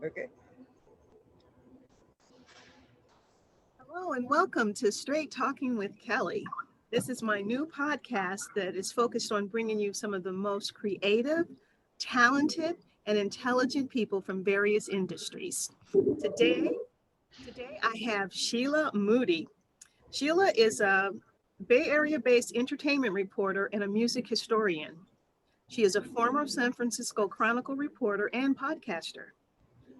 Okay. Hello and welcome to Straight Talking with Kelly. This is my new podcast that is focused on bringing you some of the most creative, talented, and intelligent people from various industries. Today, today I have Shelah Moody. Shelah is a Bay Area-based entertainment reporter and a music historian. She is a former San Francisco Chronicle reporter and podcaster.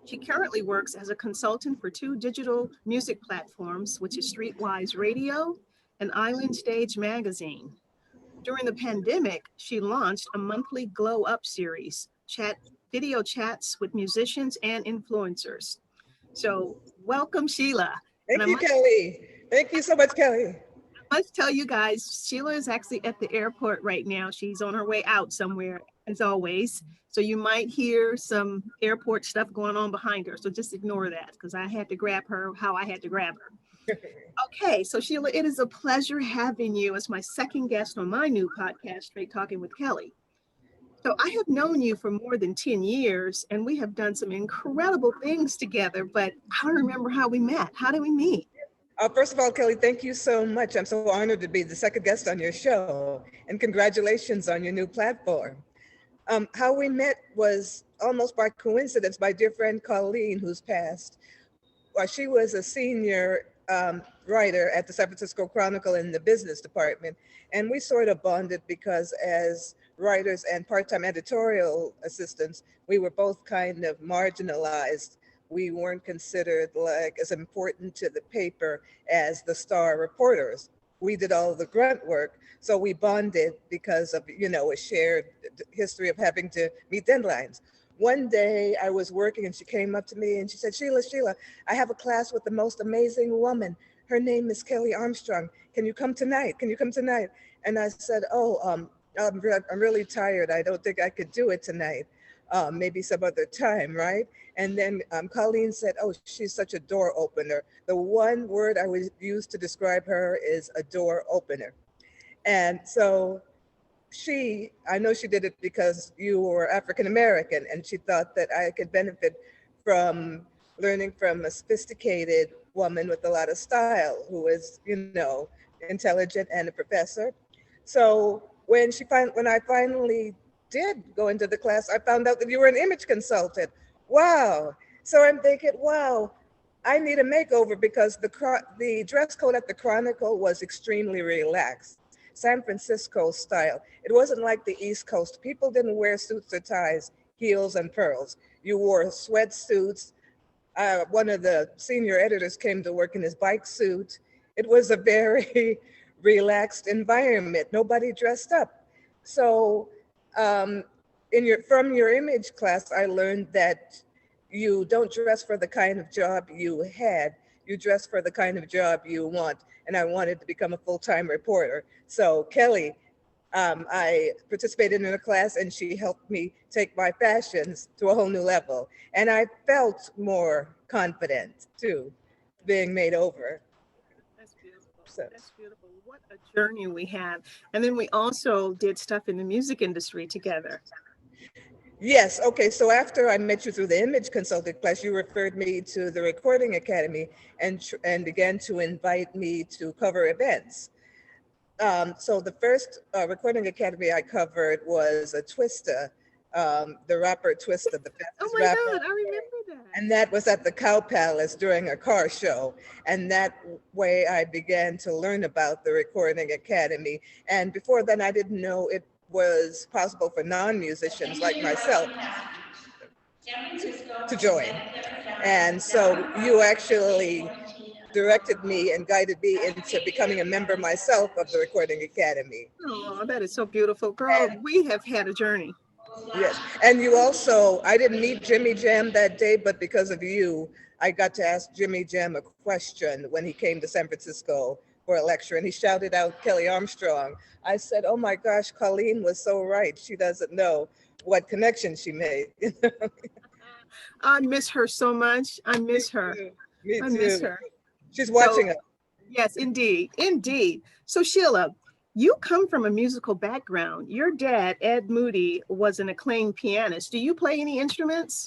She currently works as a consultant for two digital music platforms, which is Streetwise Radio and Island Stage Magazine. During the pandemic, she launched a monthly Glow Up series, video chats with musicians and influencers. So welcome, Shelah. And Thank you, Kelly. Thank you so much, Kelly. I must tell you guys, Shelah is actually at the airport right now. She's on her way out somewhere, as always. So you might hear some airport stuff going on behind her. So just ignore that because I had to grab her how I had to grab her. Okay, so Shelah, it is a pleasure having you as my second guest on my new podcast, Straight Talking with Kelly. So I have known you for more than 10 years and we have done some incredible things together, but I don't remember how we met. How did we meet? First of all, Kelly, thank you so much. I'm so honored to be the second guest on your show, and congratulations on your new platform. How we met was almost by coincidence. My dear friend Colleen, who's passed, she was a senior writer at the San Francisco Chronicle in the business department, and we sort of bonded because as writers and part-time editorial assistants, we were both kind of marginalized. We weren't considered like as important to the paper as the star reporters. We did all the grunt work. So we bonded because of, a shared history of having to meet deadlines. One day I was working and she came up to me and she said, Shelah, I have a class with the most amazing woman. Her name is Kelly Armstrong. Can you come tonight? And I said, I'm really tired. I don't think I could do it tonight. Maybe some other time, right? And then Colleen said, she's such a door opener. The one word I would use to describe her is a door opener. And so I know she did it because you were African-American and she thought that I could benefit from learning from a sophisticated woman with a lot of style who is, intelligent and a professor. So when I finally did go into the class, I found out that you were an image consultant. Wow. So I'm thinking, wow, I need a makeover because the dress code at the Chronicle was extremely relaxed, San Francisco style. It wasn't like the East Coast. People didn't wear suits or ties, heels and pearls. You wore sweatsuits. One of the senior editors came to work in his bike suit. It was a very relaxed environment. Nobody dressed up. So from your image class, I learned that you don't dress for the kind of job you had, you dress for the kind of job you want. And I wanted to become a full-time reporter. So Kelly, I participated in a class and she helped me take my fashions to a whole new level. And I felt more confident too, being made over. That's beautiful. That's beautiful. What a journey we have. And then we also did stuff in the music industry together. Yes. Okay. So after I met you through the image consulting class, you referred me to the Recording Academy and began to invite me to cover events. So the first Recording Academy I covered was a Twista, the rapper Twista, the fastest rapper. Oh my God, I remember that. And that was at the Cow Palace during a car show. And that way I began to learn about the Recording Academy. And before then, I didn't know it was possible for non-musicians like myself to join. And so you actually directed me and guided me into becoming a member myself of the Recording Academy. Oh, that is so beautiful. Girl, we have had a journey. Yes, and you also, I didn't meet Jimmy Jam that day, but because of you, I got to ask Jimmy Jam a question when he came to San Francisco for a lecture, and he shouted out Kelly Armstrong. I said, oh my gosh, Colleen was so right. She doesn't know what connection she made. I miss her so much. I miss her. Me too. I miss her. She's watching us. Yes, indeed. Indeed. So Shelah, you come from a musical background. Your dad, Ed Moody, was an acclaimed pianist. Do you play any instruments?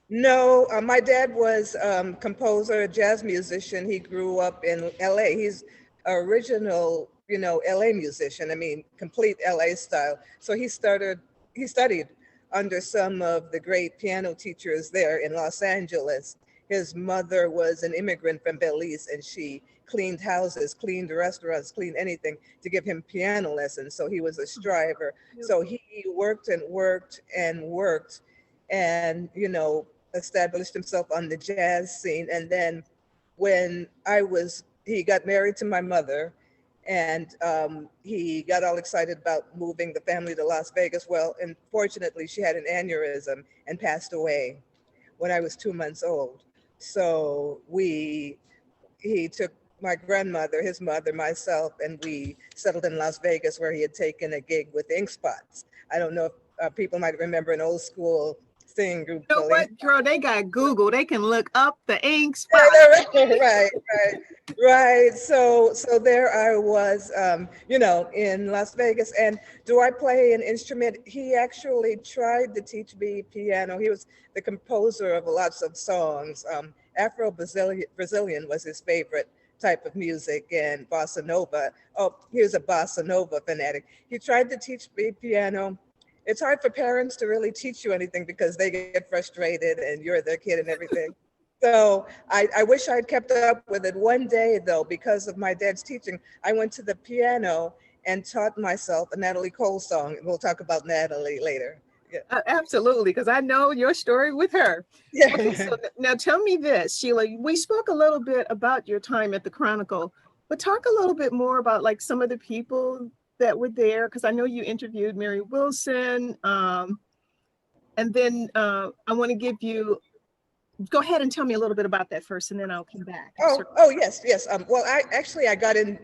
No, my dad was composer, a jazz musician. He grew up in LA. He's original, LA musician. I mean, complete LA style. So he studied under some of the great piano teachers there in Los Angeles. His mother was an immigrant from Belize, and she cleaned houses, cleaned restaurants, cleaned anything to give him piano lessons. So he was a striver. So he worked and worked and worked and, established himself on the jazz scene. And then when he got married to my mother, and he got all excited about moving the family to Las Vegas. Well, unfortunately, she had an aneurysm and passed away when I was 2 months old. So he took my grandmother, his mother, myself, and we settled in Las Vegas, where he had taken a gig with Ink Spots. I don't know if people might remember an old school singing group. You know called what, Ink Spots. girl? They got Google. They can look up the Ink Spot. Right. So there I was, in Las Vegas. And do I play an instrument? He actually tried to teach me piano. He was the composer of lots of songs. Afro-Brazilian was his favorite type of music, and bossa nova. Oh, he was a bossa nova fanatic. He tried to teach me piano. It's hard for parents to really teach you anything because they get frustrated and you're their kid and everything. So I wish I'd kept up with it. One day, though, because of my dad's teaching, I went to the piano and taught myself a Natalie Cole song. And we'll talk about Natalie later. Yeah. Absolutely, because I know your story with her. Yeah. Okay, so now tell me this, Shelah. We spoke a little bit about your time at the Chronicle, but talk a little bit more about like some of the people that were there, because I know you interviewed Mary Wilson, and then I want to give you. Go ahead and tell me a little bit about that first, and then I'll come back. Oh, yes. Well, I got in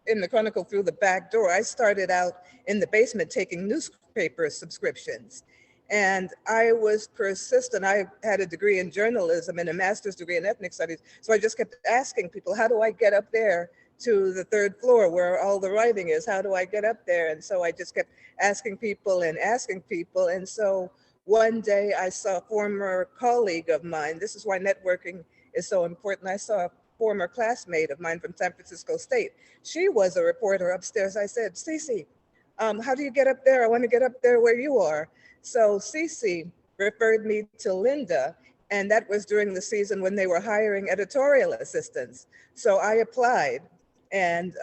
the Chronicle through the back door. I started out in the basement taking newspaper subscriptions, and I was persistent. I had a degree in journalism and a master's degree in ethnic studies, so I just kept asking people, how do I get up there to the third floor where all the writing is? How do I get up there? And so I just kept asking people. And so one day I saw a former colleague of mine. This is why networking is so important. I saw a former classmate of mine from San Francisco State. She was a reporter upstairs. I said, Cece, how do you get up there? I want to get up there where you are. So Cece referred me to Linda, and that was during the season when they were hiring editorial assistants. So I applied and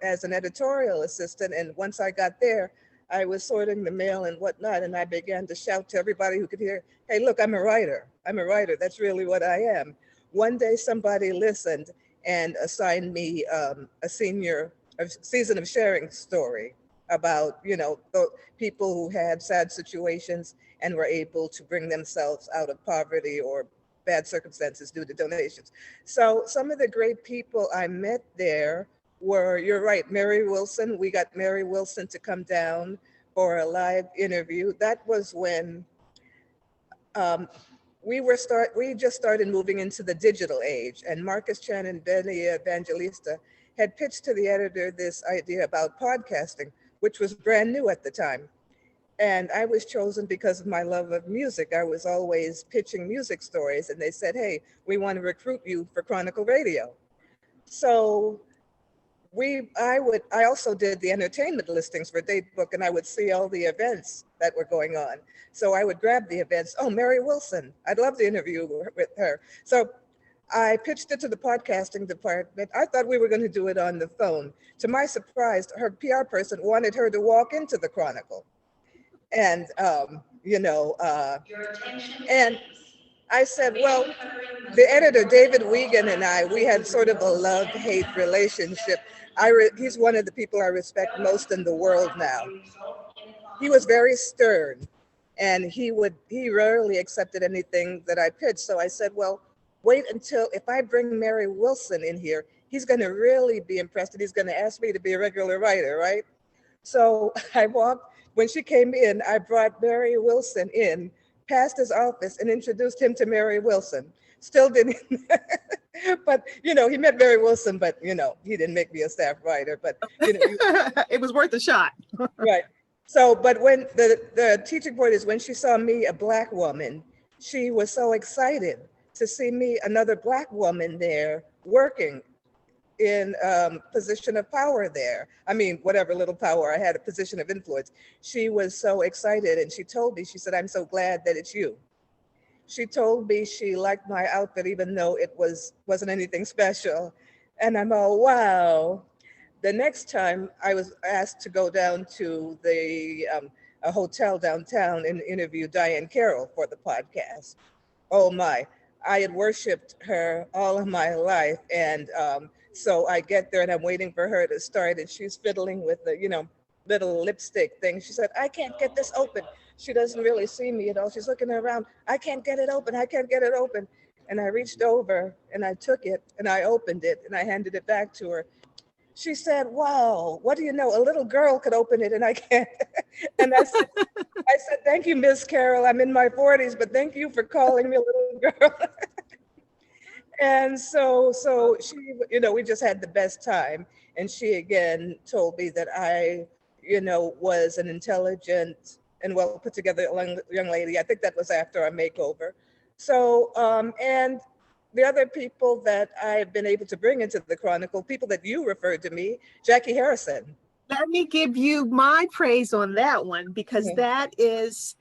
as an editorial assistant. And once I got there, I was sorting the mail and whatnot, and I began to shout to everybody who could hear, hey, look, I'm a writer. That's really what I am. One day somebody listened and assigned me a season of sharing story about, the people who had sad situations and were able to bring themselves out of poverty or bad circumstances due to donations. So some of the great people I met there were, you're right, Mary Wilson. We got Mary Wilson to come down for a live interview. That was when we just started moving into the digital age, and Marcus Chan and Benny Evangelista had pitched to the editor this idea about podcasting, which was brand new at the time. And I was chosen because of my love of music. I was always pitching music stories, and they said, hey, we want to recruit you for Chronicle Radio. So I also did the entertainment listings for Datebook, and I would see all the events that were going on. So I would grab the events. Oh, Mary Wilson, I'd love to interview with her. So I pitched it to the podcasting department. I thought we were going to do it on the phone. To my surprise, her PR person wanted her to walk into the Chronicle. And, and I said, well, the editor, David Wiegand, and we had sort of a love-hate relationship. He's one of the people I respect most in the world now. He was very stern, and he rarely accepted anything that I pitched. So I said, well, wait until, if I bring Mary Wilson in here, he's going to really be impressed, and he's going to ask me to be a regular writer, right? So when she came in, I brought Mary Wilson in, past his office, and introduced him to Mary Wilson. Still didn't, but he met Mary Wilson, but he didn't make me a staff writer, but it was worth a shot. Right. So, but when the teaching point is when she saw me, a Black woman, she was so excited to see me, another Black woman there working in position of power there. I mean, whatever little power I had, a position of influence. She was so excited, and she told me, she said, "I'm so glad that it's you." She told me she liked my outfit, even though it wasn't anything special. And I'm all, wow. The next time I was asked to go down to a hotel downtown and interview Diane Carroll for the podcast. Oh my, I had worshiped her all of my life. And so I get there and I'm waiting for her to start, and she's fiddling with the, little lipstick thing. She said, "I can't get this open." She doesn't really see me at all. She's looking around. "I can't get it open. I can't get it open." And I reached over and I took it and I opened it and I handed it back to her. She said, "Wow, what do you know? A little girl could open it and I can't." And I said, "Thank you, Miss Carroll. I'm in my 40s, but thank you for calling me a little girl." And so she, we just had the best time. And she again told me that I, was an intelligent and well put together young lady. I think that was after our makeover. So, and the other people that I've been able to bring into the Chronicle, people that you referred to me, Jackie Harrison. Let me give you my praise on that one, because that is,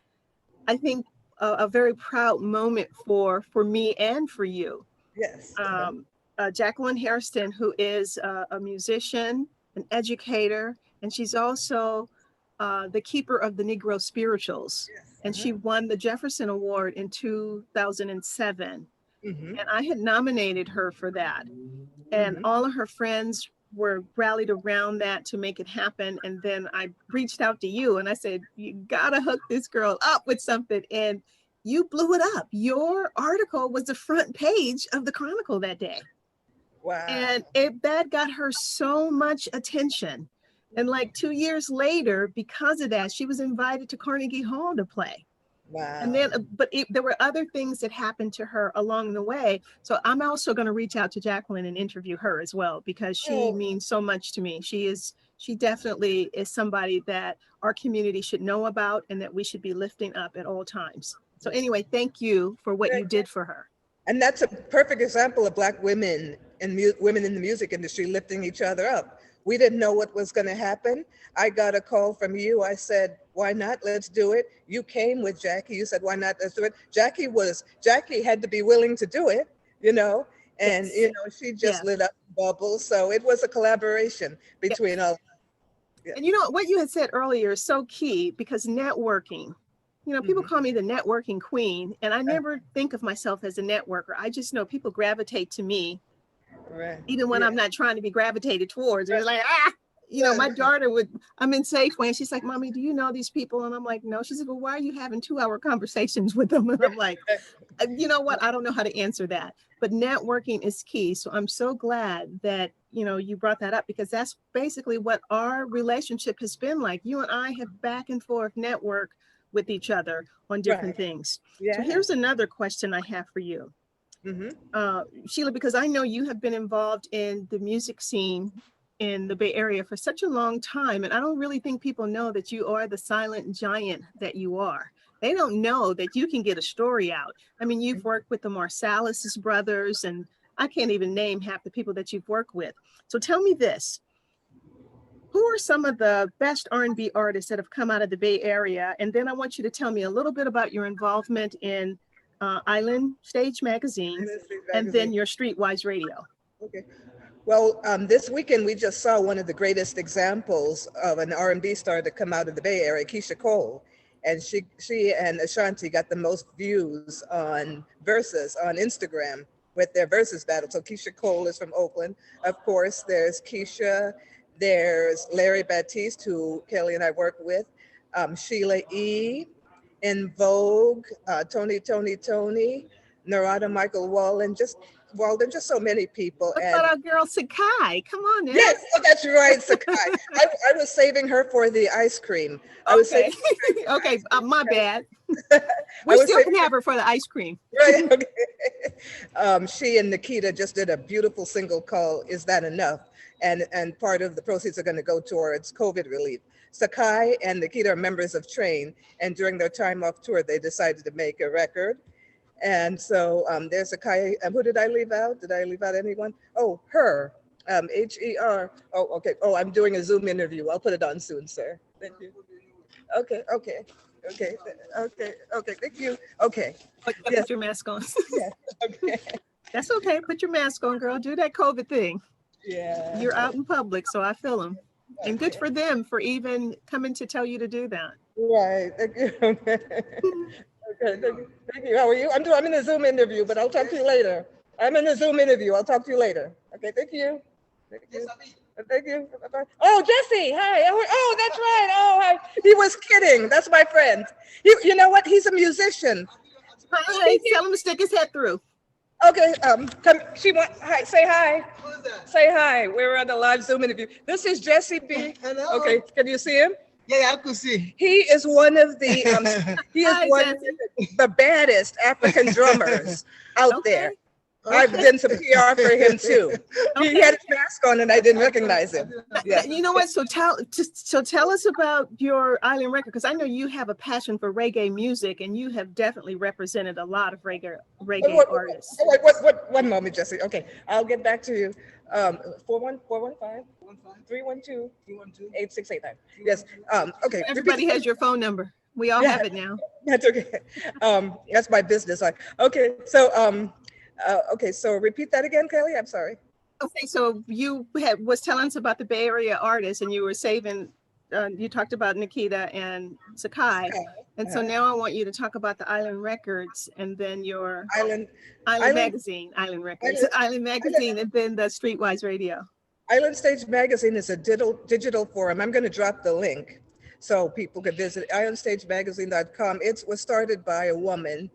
I think, a very proud moment for me and for you. Yes. Jacqueline Hairston, who is a musician, an educator, and she's also the keeper of the Negro Spirituals. Yes. And she won the Jefferson Award in 2007. And I had nominated her for that. And all of her friends were rallied around that to make it happen. And then I reached out to you and I said, "You gotta hook this girl up with something." And you blew it up. Your article was the front page of the Chronicle that day. Wow. And that got her so much attention. And like 2 years later, because of that, she was invited to Carnegie Hall to play. Wow. And then, there were other things that happened to her along the way. So I'm also going to reach out to Jacqueline and interview her as well, because she means so much to me. She definitely is somebody that our community should know about and that we should be lifting up at all times. So anyway, thank you for what you did for her. And that's a perfect example of Black women and women in the music industry lifting each other up. We didn't know what was going to happen. I got a call from you. I said, "Why not? Let's do it." You came with Jackie. You said, "Why not? Let's do it." Jackie had to be willing to do it, and, she just lit up the bubble. So it was a collaboration between all. Yeah. And what you had said earlier is so key, because networking, people call me the networking queen, and I never think of myself as a networker. I just know people gravitate to me. Right. Even when I'm not trying to be gravitated towards. It's like, my daughter I'm in Safeway and she's like, "Mommy, do you know these people?" And I'm like, "No." She said, "Well, why are you having 2-hour conversations with them?" And I'm like, you know what? I don't know how to answer that. But networking is key. So I'm so glad that, you brought that up, because that's basically what our relationship has been like. You and I have back and forth network with each other on different things. Yeah. So here's another question I have for you. Shelah, because I know you have been involved in the music scene in the Bay Area for such a long time, and I don't really think people know that you are the silent giant that you are. They don't know that you can get a story out. I mean, you've worked with the Marsalis brothers, and I can't even name half the people that you've worked with. So tell me this. Who are some of the best R&B artists that have come out of the Bay Area? And then I want you to tell me a little bit about your involvement in Island Stage Magazine, and then your Streetwise Radio. Okay. Well, this weekend we just saw one of the greatest examples of an R&B star to come out of the Bay Area, Keisha Cole, and she and Ashanti got the most views on Versus on Instagram with their Versus battle. So Keisha Cole is from Oakland, of course. There's Keisha, there's Larry Baptiste, who Kelly and I work with, Sheila E. In Vogue, Tony, Narada Michael Walden, just so many people. What about our girl Sakai? Come on now. Yes, that's right, Sakai. I was saving her for the ice cream. Okay, my bad. We still can have her for the ice cream. Right, okay. She and Nikita just did a beautiful single called "Is That Enough?" And part of the proceeds are going to go towards COVID relief. Sakai and Nikita are members of Train, and during their time off tour, they decided to make a record. And so there's a Kai. Who did I leave out? Did I leave out anyone? Oh, her. Her. Oh, okay. Oh, I'm doing a Zoom interview. I'll put it on soon, sir. Thank you. Okay. Okay. Okay. Okay. Okay. Thank you. Okay. Oh, you gotta Yes. put your mask on. Yes. Okay. That's okay. Put your mask on, girl. Do that COVID thing. Yeah. You're out in public, so I feel them. And good Okay. for them for even coming to tell you to do that. Right. Thank you. Okay. Thank you. How are you? I'm in a Zoom interview, but I'll talk to you later. I'm in a Zoom interview. I'll talk to you later. Okay. Thank you. Thank you. Thank you. Bye-bye. Oh, Jesse. Hi. Oh, that's right. Oh, hi. He was kidding. That's my friend. You know what? He's a musician. Hi. Tell him to stick his head through. Okay. Come. Hi. Say hi. Who's that? Say hi. We're on a live Zoom interview. This is Jesse B. Hello. Okay. Can you see him? Yeah, I could see. He is one of the he is Hi, one of the baddest African drummers out Okay. there. I've done some PR for him too. He Okay. had his mask on and I didn't recognize him. Yeah. You know what? So tell us about your island record, because I know you have a passion for reggae music, and you have definitely represented a lot of reggae artists. What, one moment, Jesse. Okay, I'll get back to you. 415 312 8689. Yes. Okay. Everybody has your phone number. We all have it now. That's okay. That's my business. Okay. So okay. So repeat that again, Kelly. I'm sorry. Okay, so you was telling us about the Bay Area artists, and you were you talked about Nikita and Sakai, and so now I want you to talk about the Island Records, and then your Island Magazine, Island Records, Island Magazine, and then the Streetwise Radio. Island Stage Magazine is a digital forum. I'm going to drop the link so people could visit islandstagemagazine.com. It was started by a woman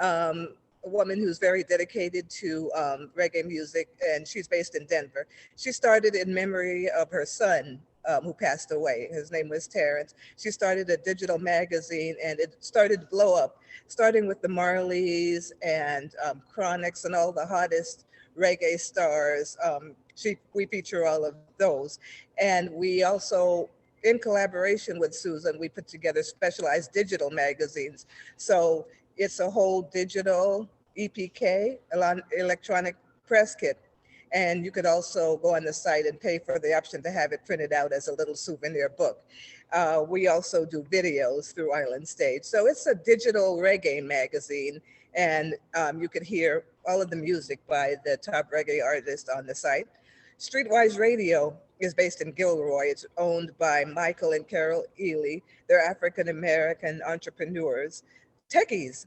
who's very dedicated to reggae music, and she's based in Denver. She started in memory of her son who passed away. His name was Terrence. She started a digital magazine, and it started to blow up, starting with the Marleys and Chronics and all the hottest reggae stars. We feature all of those. And we also, in collaboration with Susan, we put together specialized digital magazines. So it's a whole digital EPK, electronic press kit. And you could also go on the site and pay for the option to have it printed out as a little souvenir book. We also do videos through Island Stage. So it's a digital reggae magazine, and you can hear all of the music by the top reggae artists on the site. Streetwise Radio is based in Gilroy. It's owned by Michael and Carol Ely. They're African-American entrepreneurs, techies.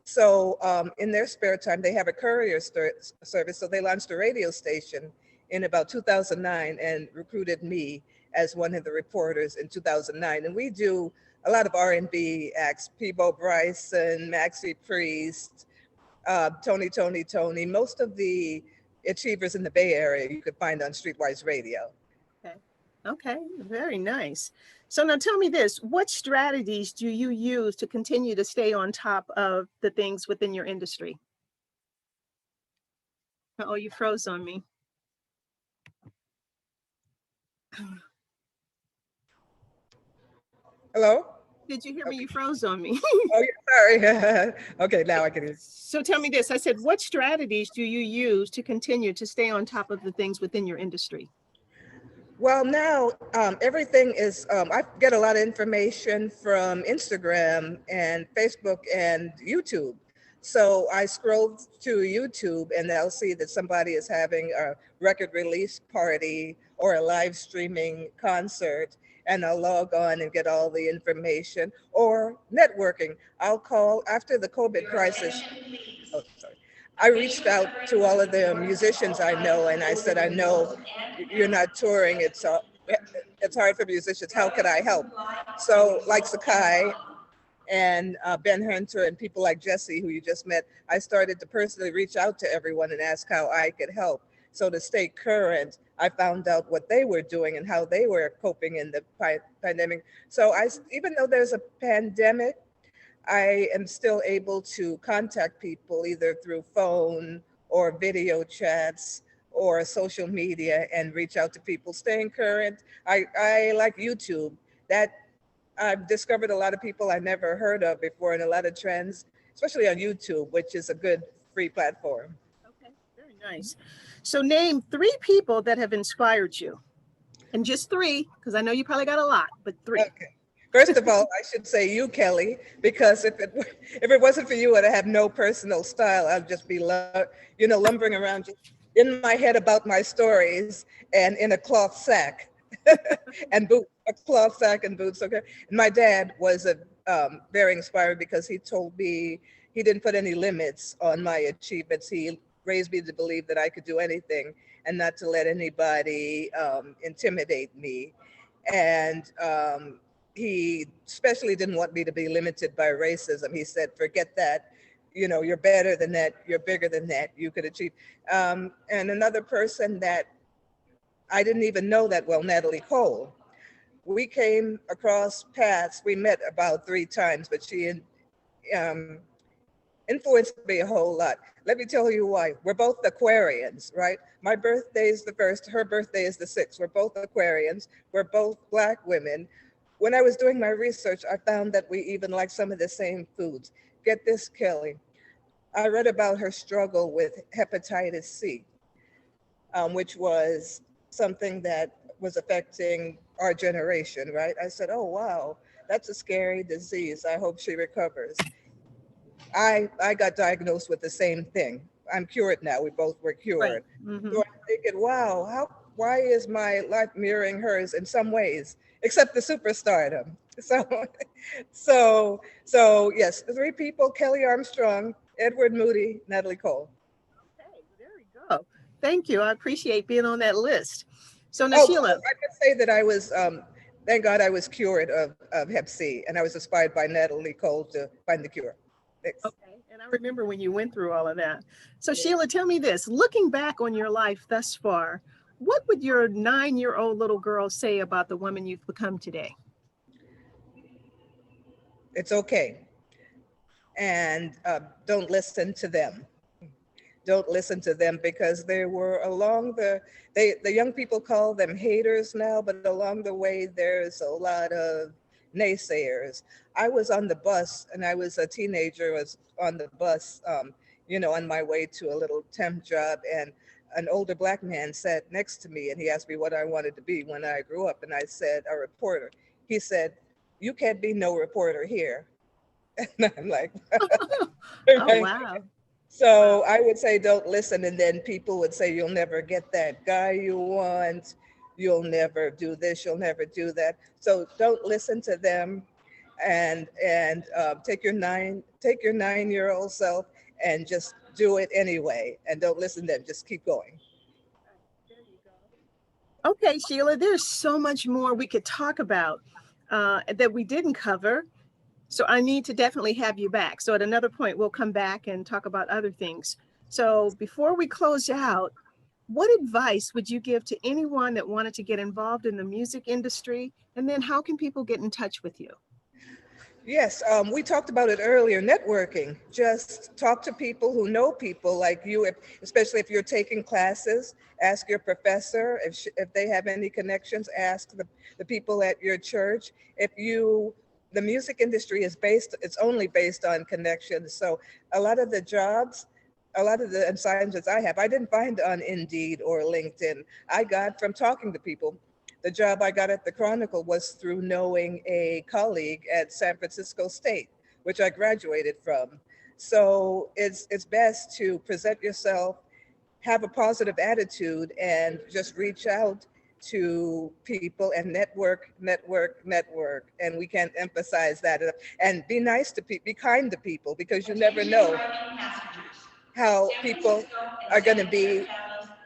So in their spare time, they have a courier service. So they launched a radio station in about 2009 and recruited me as one of the reporters in 2009. And we do a lot of R&B acts, Peebo Bryson, Maxie Priest, Tony. Most of the achievers in the Bay Area you could find on Streetwise Radio. Okay, very nice. So now tell me this, what strategies do you use to continue to stay on top of the things within your industry? Oh, you froze on me. Hello? Did you hear me? You froze on me. Oh, sorry. Okay, now I can hear. So tell me this, I said, what strategies do you use to continue to stay on top of the things within your industry? Well, now everything is, I get a lot of information from Instagram and Facebook and YouTube. So I scroll to YouTube and I'll see that somebody is having a record release party or a live streaming concert, and I'll log on and get all the information. Or networking. I'll call after the COVID crisis. Oh, sorry. I reached out to all of the musicians I know, and I said, I know you're not touring. It's hard for musicians. How can I help? So like Sakai and Ben Hunter and people like Jesse, who you just met, I started to personally reach out to everyone and ask how I could help. So to stay current, I found out what they were doing and how they were coping in the pandemic. So even though there's a pandemic, I am still able to contact people either through phone or video chats or social media and reach out to people. Staying current, I like YouTube. That I've discovered a lot of people I never heard of before and a lot of trends. especially on YouTube, which is a good free platform. Okay, very nice. So name 3 people that have inspired you. And just 3, because I know you probably got a lot, but 3. Okay. First of all, I should say you, Kelly, because if it wasn't for you, I'd have no personal style. I'd just be, lumbering around just in my head about my stories and in a cloth sack and boots, a cloth sack and boots. Okay. And my dad was very inspiring because he told me he didn't put any limits on my achievements. He raised me to believe that I could do anything and not to let anybody intimidate me. And he especially didn't want me to be limited by racism. He said, forget that. You're better than that. You're bigger than that. You could achieve. And another person that I didn't even know that well, Natalie Cole. We came across paths. We met about 3 times, but she influenced me a whole lot. Let me tell you why. We're both Aquarians, right? My birthday is the 1st, her birthday is the 6th. We're both Aquarians. We're both Black women. When I was doing my research, I found that we even like some of the same foods. Get this, Kelly. I read about her struggle with hepatitis C, which was something that was affecting our generation, right? I said, oh, wow, that's a scary disease. I hope she recovers. I got diagnosed with the same thing. I'm cured now. We both were cured. Right. Mm-hmm. So I'm thinking, wow, why is my life mirroring hers in some ways, except the superstardom? So yes, the 3 people: Kelly Armstrong, Edward Moody, Natalie Cole. Okay, there we go. Thank you. I appreciate being on that list. So now, Shelah. I could say that I was, thank God I was cured of Hep C, and I was inspired by Natalie Cole to find the cure. Thanks. Okay, and I remember when you went through all of that. So Shelah, tell me this, looking back on your life thus far, what would your 9-year-old little girl say about the woman you've become today? It's okay. And don't listen to them. Don't listen to them, because they were the young people call them haters now, but along the way, there's a lot of naysayers. I was on the bus, and I was a teenager, was on the bus, on my way to a little temp job, and an older Black man sat next to me, and he asked me what I wanted to be when I grew up, and I said, a reporter. He said, you can't be no reporter here. And I'm like, Oh, wow. So I would say, don't listen. And then people would say, you'll never get that guy you want. You'll never do this. You'll never do that. So don't listen to them, and take your 9-year-old self and just do it anyway. And don't listen to them. Just keep going. There you go. Okay, Shelah, there's so much more we could talk about that we didn't cover. So I need to definitely have you back. So at another point, we'll come back and talk about other things. So before we close out, what advice would you give to anyone that wanted to get involved in the music industry? And then how can people get in touch with you? Yes, we talked about it earlier, networking. Just talk to people who know people like you, especially if you're taking classes. Ask your professor. If they have any connections, ask the people at your church. The music industry it's only based on connections. So a lot of the jobs, a lot of the assignments I have, I didn't find on Indeed or LinkedIn. I got from talking to people. The job I got at the Chronicle was through knowing a colleague at San Francisco State, which I graduated from. So it's best to present yourself, have a positive attitude, and just reach out to people and network. And we can't emphasize that enough. And be nice to people, be kind to people, because you never know how people are going to be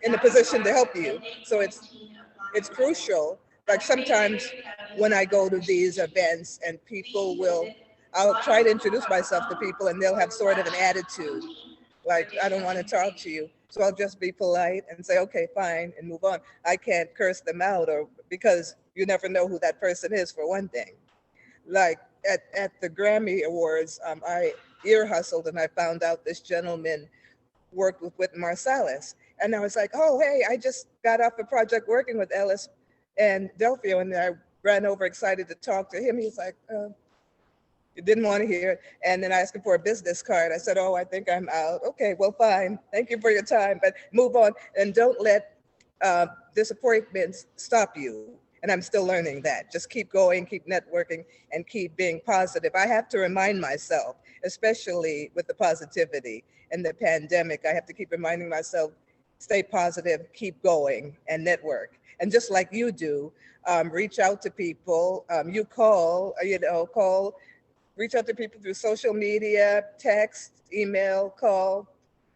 in a position to help you. So it's crucial. Like sometimes when I go to these events and I'll try to introduce myself to people and they'll have sort of an attitude, like, I don't want to talk to you. So I'll just be polite and say, okay, fine, and move on. I can't curse them out, because you never know who that person is, for one thing. Like at the Grammy Awards, I ear hustled and I found out this gentleman worked with Wynton Marsalis. And I was like, oh, hey, I just got off a project working with Ellis and Delphio, and I ran over excited to talk to him. He's like, You didn't want to hear it. And then I asked him for a business card. I said, oh, I think I'm out. Okay, well, fine. Thank you for your time, but move on. And don't let disappointments stop you. And I'm still learning that. Just keep going, keep networking, and keep being positive. I have to remind myself, especially with the positivity and the pandemic, I have to keep reminding myself, stay positive, keep going, and network. And just like you do, reach out to people. You call, reach out to people through social media, text, email, call,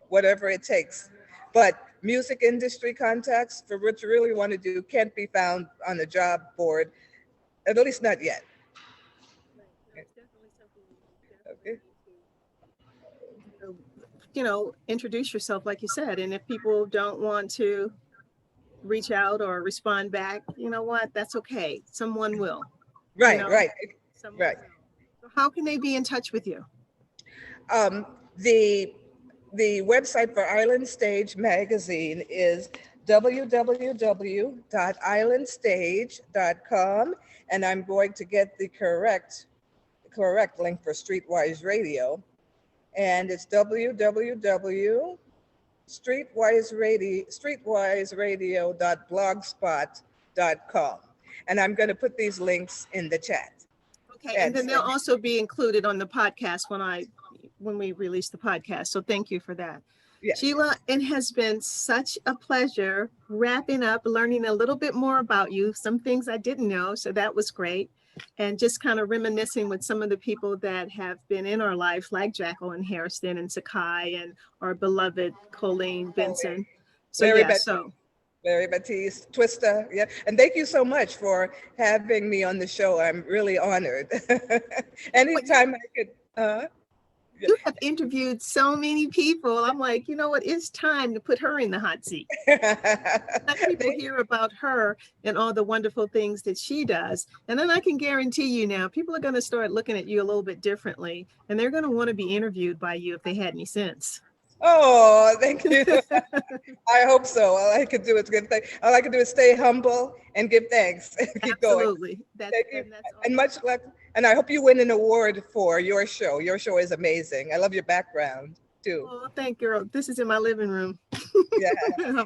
whatever it takes. But music industry contacts for what you really want to do can't be found on a job board, at least not yet. Right. That's definitely something introduce yourself, like you said. And if people don't want to reach out or respond back, you know what? That's okay. Someone will. Right, right. Right. So how can they be in touch with you? The website for Island Stage magazine is www.islandstage.com, and I'm going to get the correct link for Streetwise Radio, and it's streetwiseradio.blogspot.com, and I'm going to put these links in the chat. Okay, and then they'll also be included on the podcast when we release the podcast. So thank you for that. Yes. Shelah, it has been such a pleasure wrapping up, learning a little bit more about you, some things I didn't know. So that was great. And just kind of reminiscing with some of the people that have been in our life, like Jacqueline Hairston and Sakai and our beloved Colleen Benson. So Larry Batiste, Twista, yeah. And thank you so much for having me on the show. I'm really honored. Anytime I could. You have interviewed so many people. I'm like, you know what? It's time to put her in the hot seat. Let people hear about her and all the wonderful things that she does. And then I can guarantee you now, people are going to start looking at you a little bit differently, and they're going to want to be interviewed by you if they had any sense. Oh, thank you. I hope so. All I can do is give thanks. All I can do is stay humble and give thanks. Keep Absolutely. Going. Thank you. And much luck. And I hope you win an award for your show. Your show is amazing. I love your background too. Oh, thank you. This is in my living room. Yeah. And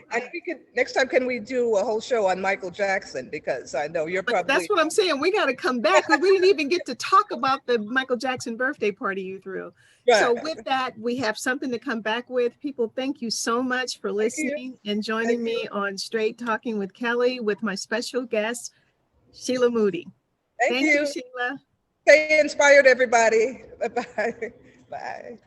next time, can we do a whole show on Michael Jackson? Because I know you're probably. That's what I'm saying. We got to come back. We didn't even get to talk about the Michael Jackson birthday party you threw. Right. So with that, we have something to come back with. People, thank you so much for listening and joining me on Straight Talking with Kelly with my special guest, Shelah Moody. Thank you, Shelah. Stay inspired, everybody. Bye-bye. Bye.